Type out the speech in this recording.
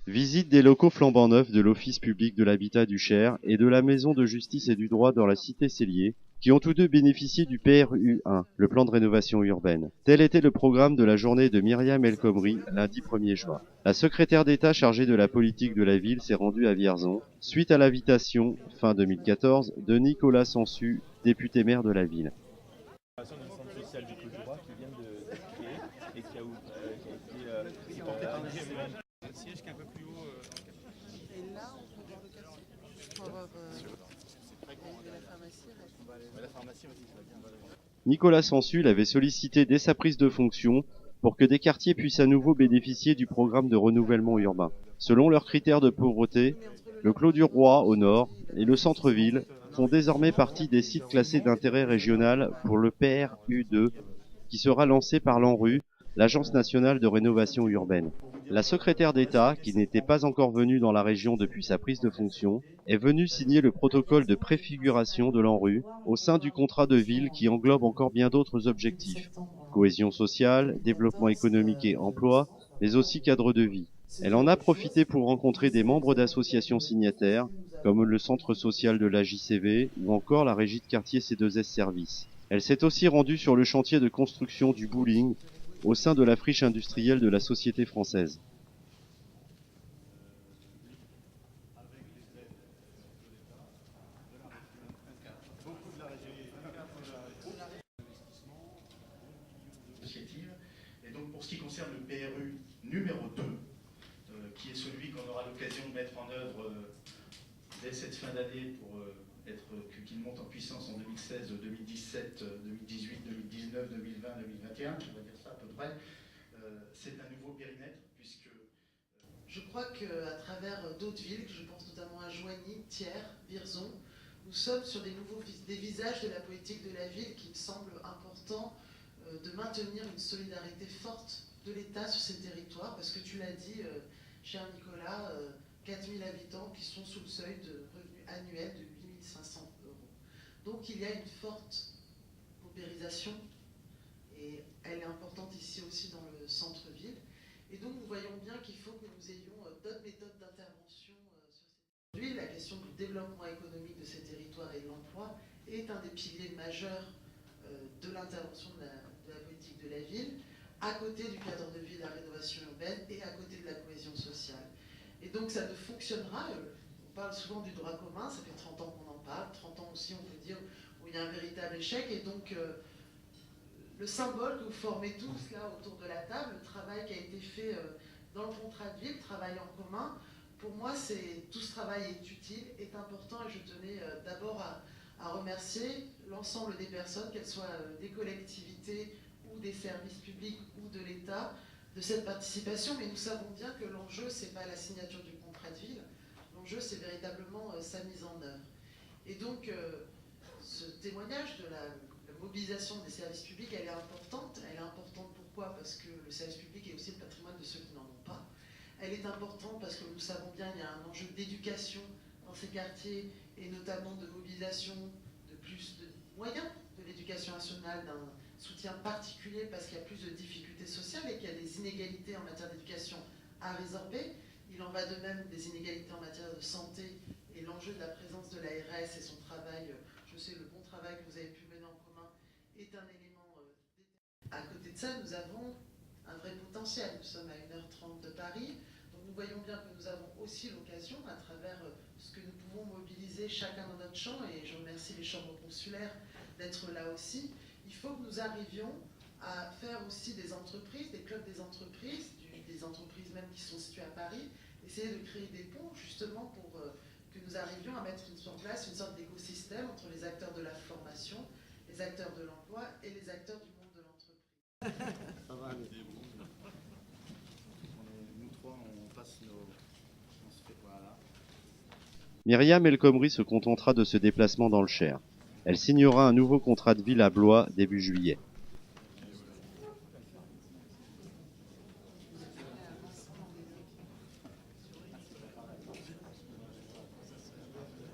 Visite des locaux flambant neufs de l'Office public de l'habitat du Cher et de la Maison de justice et du droit dans la cité Cellier, qui ont tous deux bénéficié du PRU1, le plan de rénovation urbaine. Tel était le programme de la journée de Myriam El Khomri, lundi 1er juin. La secrétaire d'État chargée de la politique de la ville s'est rendue à Vierzon, suite à l'invitation, fin 2014, de Nicolas Sansu, député maire de la ville. Siège qui est un peu plus haut. Et là, on peut voir le quartier pour avoir La pharmacie aussi, ça va bien. Nicolas Sansu l'avait sollicité dès sa prise de fonction pour que des quartiers puissent à nouveau bénéficier du programme de renouvellement urbain. Selon leurs critères de pauvreté, le Clos du Roi au nord et le centre-ville font désormais partie des sites classés d'intérêt régional pour le PRU2 qui sera lancé par l'ANRU, l'Agence nationale de rénovation urbaine. La secrétaire d'État, qui n'était pas encore venue dans la région depuis sa prise de fonction, est venue signer le protocole de préfiguration de l'ANRU au sein du contrat de ville qui englobe encore bien d'autres objectifs. Cohésion sociale, développement économique et emploi, mais aussi cadre de vie. Elle en a profité pour rencontrer des membres d'associations signataires, comme le centre social de la JCV ou encore la régie de quartier C2S Service. Elle s'est aussi rendue sur le chantier de construction du bowling au sein de la friche industrielle de la société française. Et donc pour ce qui concerne le PRU numéro 2, qui est celui qu'on aura l'occasion de mettre en œuvre dès cette fin d'année pour qu'il monte en puissance en 2016, 2017, 2018, 2019, 2020, 2021, on va dire ça à peu près, c'est un nouveau périmètre puisque... Je crois qu'à travers d'autres villes, je pense notamment à Joigny, Thiers, Vierzon, nous sommes sur des visages de la politique de la ville qui me semble important de maintenir une solidarité forte de l'État sur ces territoires, parce que tu l'as dit, cher Nicolas, 4000 habitants qui sont sous le seuil de revenus annuels de 8500 €. Donc il y a une forte paupérisation, et elle est importante ici aussi dans le centre-ville. Et donc nous voyons bien qu'il faut que nous ayons d'autres méthodes d'intervention sur ces territoires. La question du développement économique de ces territoires et de l'emploi est un des piliers majeurs de l'intervention de la politique de la ville, à côté du cadre de vie, de la rénovation urbaine et à côté de la cohésion sociale. Et donc ça ne fonctionnera, on parle souvent du droit commun, ça fait 30 ans qu'on en parle, 30 ans aussi on peut dire où il y a un véritable échec, et donc le symbole que vous formez tous là autour de la table, le travail qui a été fait dans le contrat de ville, le travail en commun, pour moi tout ce travail est utile, est important, et je tenais d'abord à remercier l'ensemble des personnes, qu'elles soient des collectivités ou des services publics ou de l'État, de cette participation. Mais nous savons bien que l'enjeu, ce n'est pas la signature du contrat de ville, l'enjeu c'est véritablement sa mise en œuvre. Et donc ce témoignage de la mobilisation des services publics, elle est importante. Elle est importante pourquoi? Parce que le service public est aussi le patrimoine de ceux qui n'en ont pas. Elle est importante parce que nous savons bien qu'il y a un enjeu d'éducation dans ces quartiers, et notamment de mobilisation de plus de moyens de l'éducation nationale, d'un soutien particulier parce qu'il y a plus de difficultés sociales et qu'il y a des inégalités en matière d'éducation à résorber. Il en va de même des inégalités en matière de santé, et l'enjeu de la présence de l'ARS et son travail, je sais le bon travail que vous avez pu mener en commun, est un élément déterminant. À côté de ça, nous avons un vrai potentiel. Nous sommes à 1h30 de Paris, donc nous voyons bien que nous avons aussi l'occasion, à travers ce que nous pouvons mobiliser chacun dans notre champ, et je remercie les chambres consulaires d'être là aussi. Il faut que nous arrivions à faire aussi des entreprises, des clubs des entreprises même qui sont situées à Paris, essayer de créer des ponts justement pour que nous arrivions à mettre en place une sorte d'écosystème entre les acteurs de la formation, les acteurs de l'emploi et les acteurs du monde de l'entreprise. Ça va aller. Nous trois, on passe on se fait voilà. Myriam El Khomri se contentera de ce déplacement dans le Cher. Elle signera un nouveau contrat de ville à Blois début juillet.